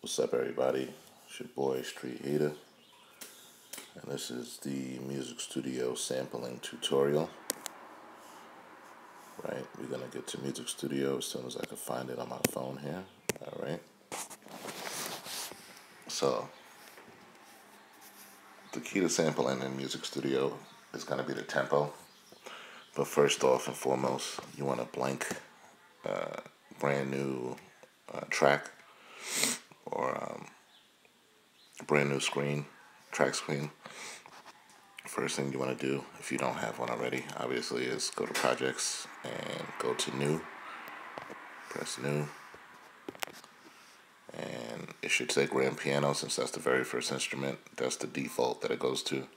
What's up, everybody? It's your boy Street Heater, and this is the Music Studio sampling tutorial. Right, we're gonna get to Music Studio as soon as I can find it on my phone here. All right. So the key to sampling in Music Studio is gonna be the tempo. But first off and foremost, you want a blank, brand new track or brand new track screen. First thing you want to do, if you don't have one already, obviously, is go to Projects and go to New. Press New. And it should say grand piano since that's the very first instrument. That's the default that it goes to.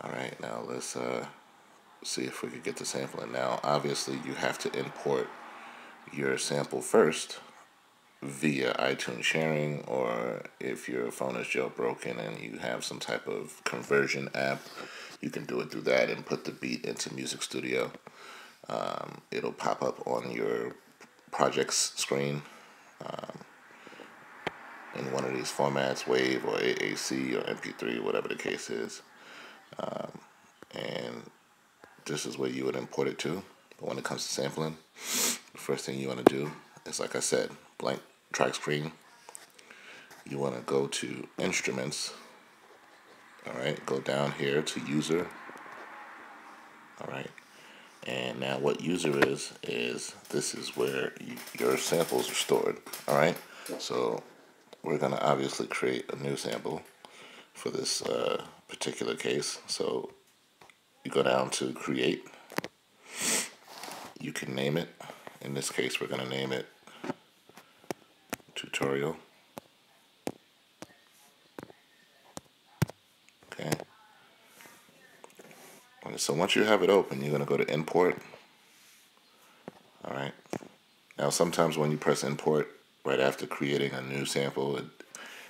Alright, now let's see if we could get the sampling. Now, obviously, you have to import your sample first via iTunes sharing, or if your phone is jailbroken and you have some type of conversion app, you can do it through that and put the beat into Music Studio. It'll pop up on your projects screen in one of these formats, WAV or AAC or MP3, whatever the case is. And this is where you would import it to. But when it comes to sampling, the first thing you want to do is, like I said, blank track screen. You want to go to Instruments. Alright, go down here to User. Alright, and now what User is this is where your samples are stored. Alright, so we're going to obviously create a new sample for this particular case. So you go down to Create. You can name it. In this case, we're going to name it Tutorial. Okay. So once you have it open, you're going to go to Import. Alright. Now sometimes when you press Import right after creating a new sample, it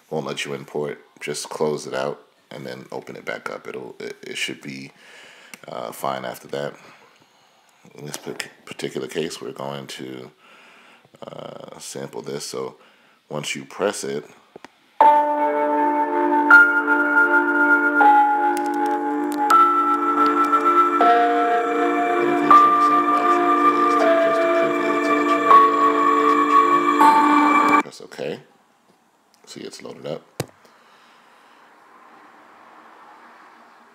won't let you import. Just close it out and then open it back up. It should be fine after that. In this particular case, we're going to sample this. So once you press it, press OK. See, it's loaded up.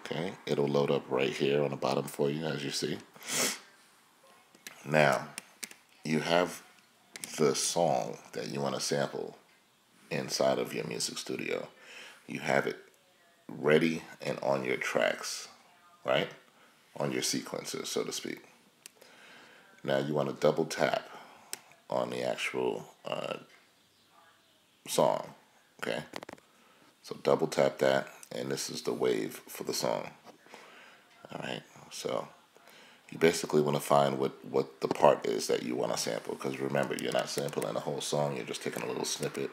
Okay, it'll load up right here on the bottom for you, as you see. Now, you have the song that you want to sample inside of your Music Studio. You have it ready and on your tracks, right? On your sequencers, so to speak. Now, you want to double tap on the actual song, okay? So double tap that, and this is the wave for the song. Alright, so you basically want to find what the part is that you want to sample, because remember, you're not sampling the whole song, you're just taking a little snippet.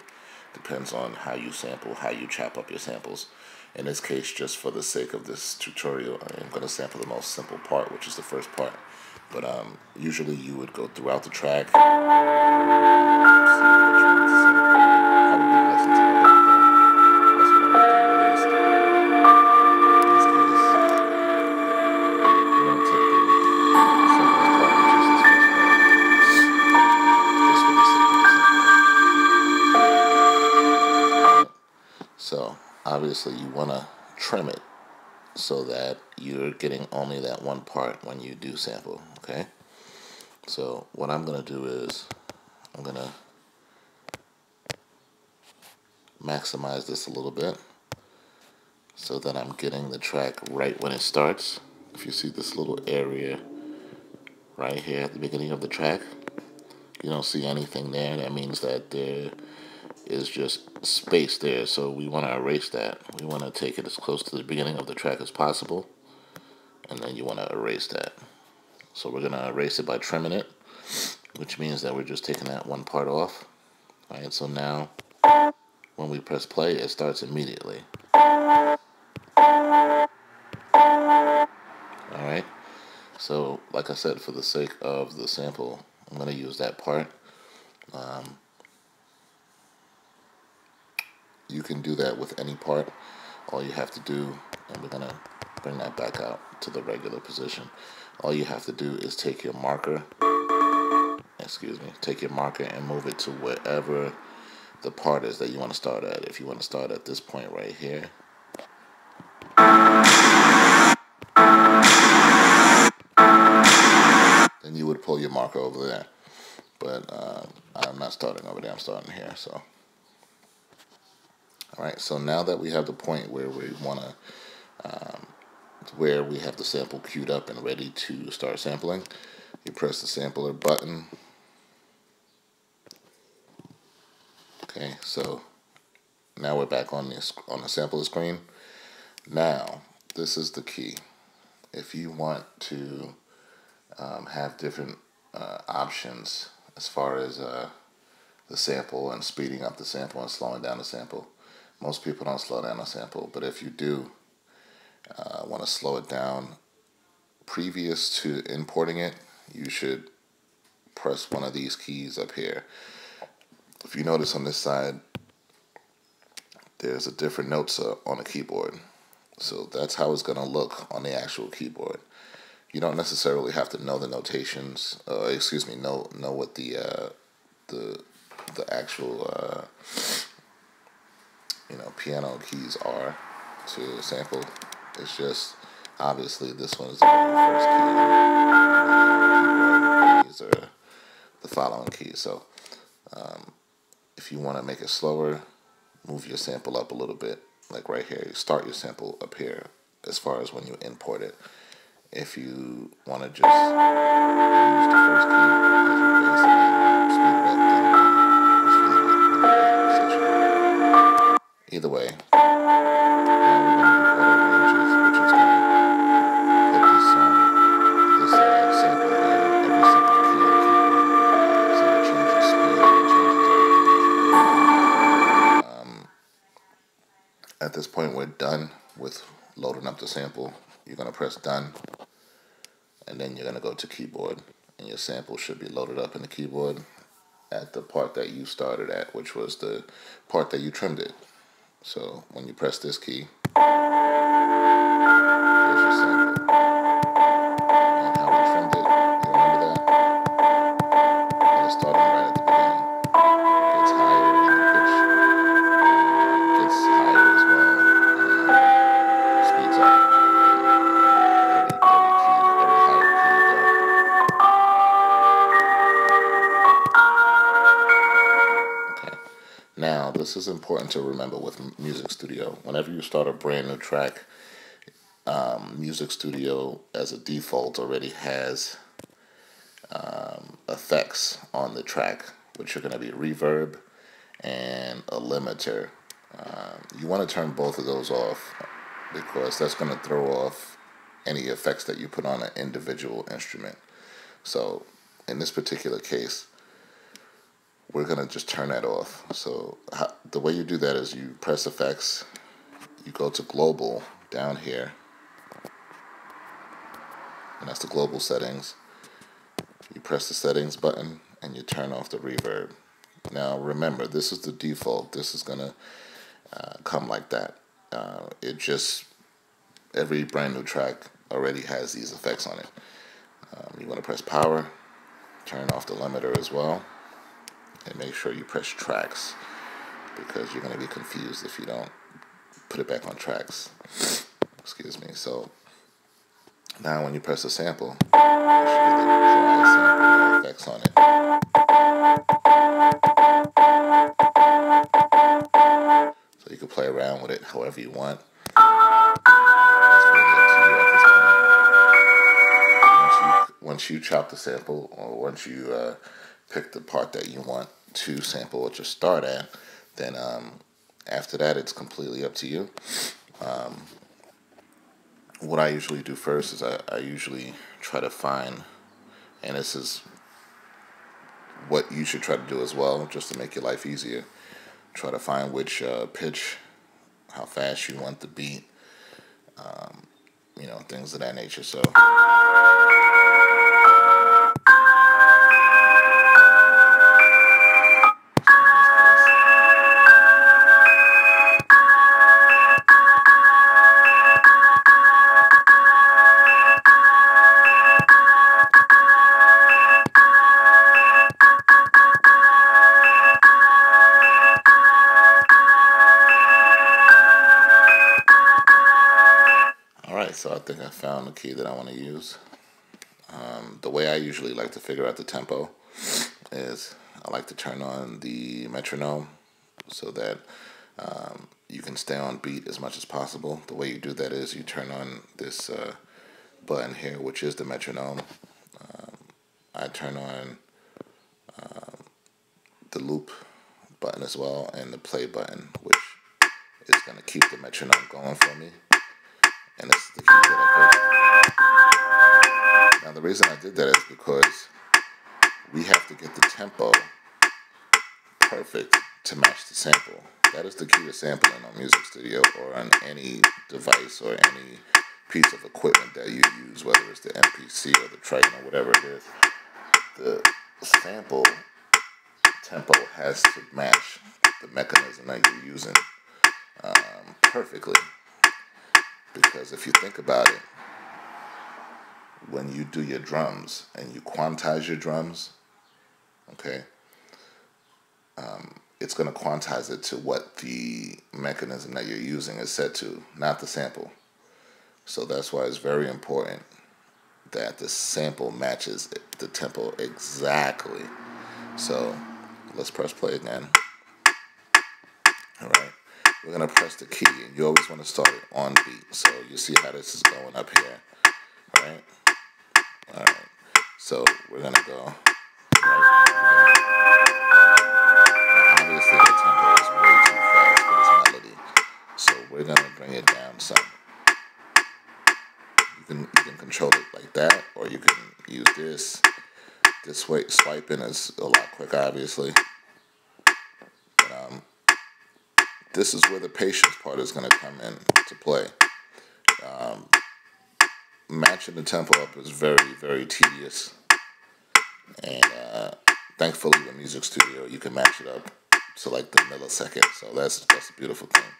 Depends on how you sample, how you chop up your samples. In this case, just for the sake of this tutorial, I'm going to sample the most simple part, which is the first part. But usually you would go throughout the track, So obviously you want to trim it so that you're getting only that one part when you do sample, okay? So what I'm going to do is I'm going to maximize this a little bit so that I'm getting the track right when it starts. If you see this little area right here at the beginning of the track, you don't see anything there. That means that there is just space there, so we want to erase that. We want to take it as close to the beginning of the track as possible, and then you want to erase that. So we're going to erase it by trimming it, which means that we're just taking that one part off. Alright, so now when we press play, it starts immediately. Alright, so like I said, for the sake of the sample, I'm going to use that part. You can do that with any part. All you have to do, and we're going to bring that back out to the regular position. All you have to do is take your marker, take your marker and move it to wherever the part is that you want to start at. If you want to start at this point right here, then you would pull your marker over there. But I'm not starting over there, I'm starting here. So, alright, so now that we have the point where we want to, where we have the sample queued up and ready to start sampling, you press the sampler button. Okay, so now we're back on the sampler screen. Now, this is the key. If you want to have different options as far as the sample and speeding up the sample and slowing down the sample, most people don't slow down a sample, but if you do want to slow it down previous to importing it, you should press one of these keys up here. If you notice on this side, there's a different notes on the keyboard. So that's how it's going to look on the actual keyboard. You don't necessarily have to know the notations, know what the actual piano keys are to sample. It's just obviously this one is the very first key. These are the following keys. So if you want to make it slower, move your sample up a little bit, like right here. You start your sample up here as far as when you import it. If you want to just use the first key as your base and speed it up, then just leave it. Either way, now we're going to do auto ranges, which is going to put this sample in every single key on the keyboard. So it changes speed and it changes everything. At this point, we're done with loading up the sample. You're going to press done, and then you're going to go to keyboard, and your sample should be loaded up in the keyboard at the part that you started at, which was the part that you trimmed it. So when you press this key, there's your sample. And how we trimmed it, you remember that? And it's starting right at the beginning. It gets higher in the pitch, gets higher as well, and speeds up. Now, this is important to remember with Music Studio. Whenever you start a brand new track, Music Studio, as a default, already has effects on the track, which are going to be reverb and a limiter. You want to turn both of those off because that's going to throw off any effects that you put on an individual instrument. So, in this particular case, we're going to just turn that off. So the way you do that is you press effects, you go to global down here, and that's the global settings. You press the settings button and you turn off the reverb. Now remember, this is the default. This is going to come like that. Every brand new track already has these effects on it. You want to press power, turn off the limiter as well, and make sure you press tracks, because you're going to be confused if you don't put it back on tracks. Excuse me. So now when you press the sample, you should get the dry sample, no effects on it. So you can play around with it however you want. It's really up to you at this point. Once you chop the sample, or once you pick the part that you want to sample or just start at, then after that it's completely up to you. What I usually do first is I usually try to find, and this is what you should try to do as well, just to make your life easier, try to find which pitch, how fast you want the beat, things of that nature. So think I found the key that I want to use. The way I usually like to figure out the tempo is I like to turn on the metronome so that you can stay on beat as much as possible. The way you do that is you turn on this button here, which is the metronome. I turn on the loop button as well, and the play button, which is going to keep the metronome going for me. And this is the key that I picked. Now the reason I did that is because we have to get the tempo perfect to match the sample. That is the key to sampling on Music Studio or on any device or any piece of equipment that you use, whether it's the MPC or the Triton or whatever it is. The sample tempo has to match the mechanism that you're using perfectly. Because if you think about it, when you do your drums and you quantize your drums, okay, it's going to quantize it to what the mechanism that you're using is set to, not the sample. So that's why it's very important that the sample matches the tempo exactly. So let's press play again. All right, we're going to press the key, and you always want to start it on beat. So you see how this is going up here, right? All right, so we're going to go right. Obviously, the tempo is way too fast for this melody, so we're going to bring it down some. You can control it like that, or you can use this. This way, swiping is a lot quicker, obviously. But, this is where the patience part is going to come in to play. Matching the tempo up is very, very tedious, and thankfully with Music Studio you can match it up to like the millisecond. So that's a beautiful thing.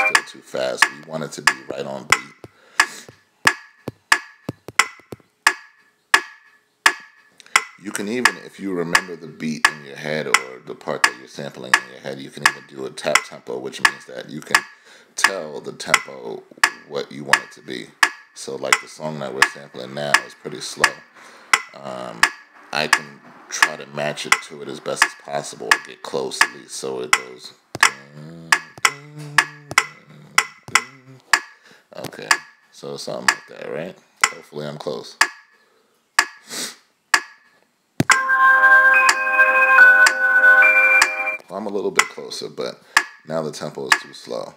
Still too fast. We want it to be right on beat. You can even, if you remember the beat in your head or the part that you're sampling in your head, you can even do a tap tempo, which means that you can tell the tempo what you want it to be. So like the song that we're sampling now is pretty slow. I can try to match it to it as best as possible, or get close at least, so it goes. Okay, so something like that, right? Hopefully I'm close. I'm a little bit closer, but now the tempo is too slow.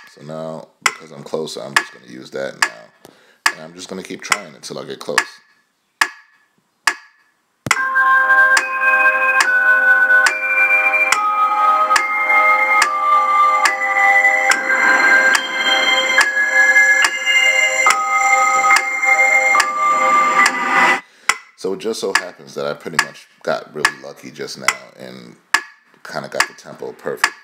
So now, because I'm closer, I'm just going to use that now. And I'm just going to keep trying until I get close. So it just so happens that I pretty much got really lucky just now and kind of got the tempo perfect.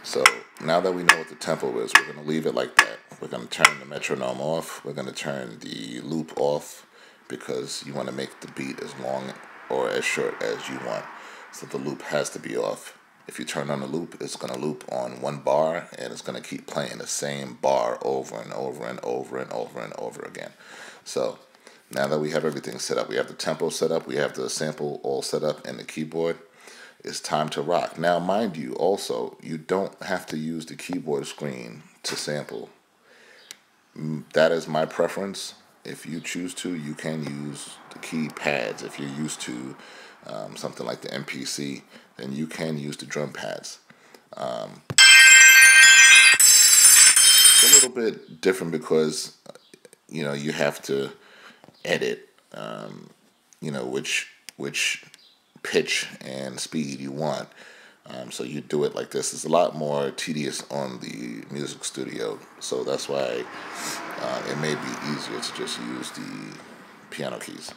So now that we know what the tempo is, we're going to leave it like that. We're going to turn the metronome off. We're going to turn the loop off because you want to make the beat as long or as short as you want. So the loop has to be off. If you turn on the loop, it's going to loop on one bar, and it's going to keep playing the same bar over and over and over and over and over again. So now that we have everything set up, we have the tempo set up, we have the sample all set up, and the keyboard, it's time to rock. Now, mind you, also, you don't have to use the keyboard screen to sample. That is my preference. If you choose to, you can use the keypads. If you're used to something like the MPC, then you can use the drum pads. It's a little bit different because, you have to edit, which pitch and speed you want. So you do it like this. It's a lot more tedious on the Music Studio, so that's why it may be easier to just use the piano keys.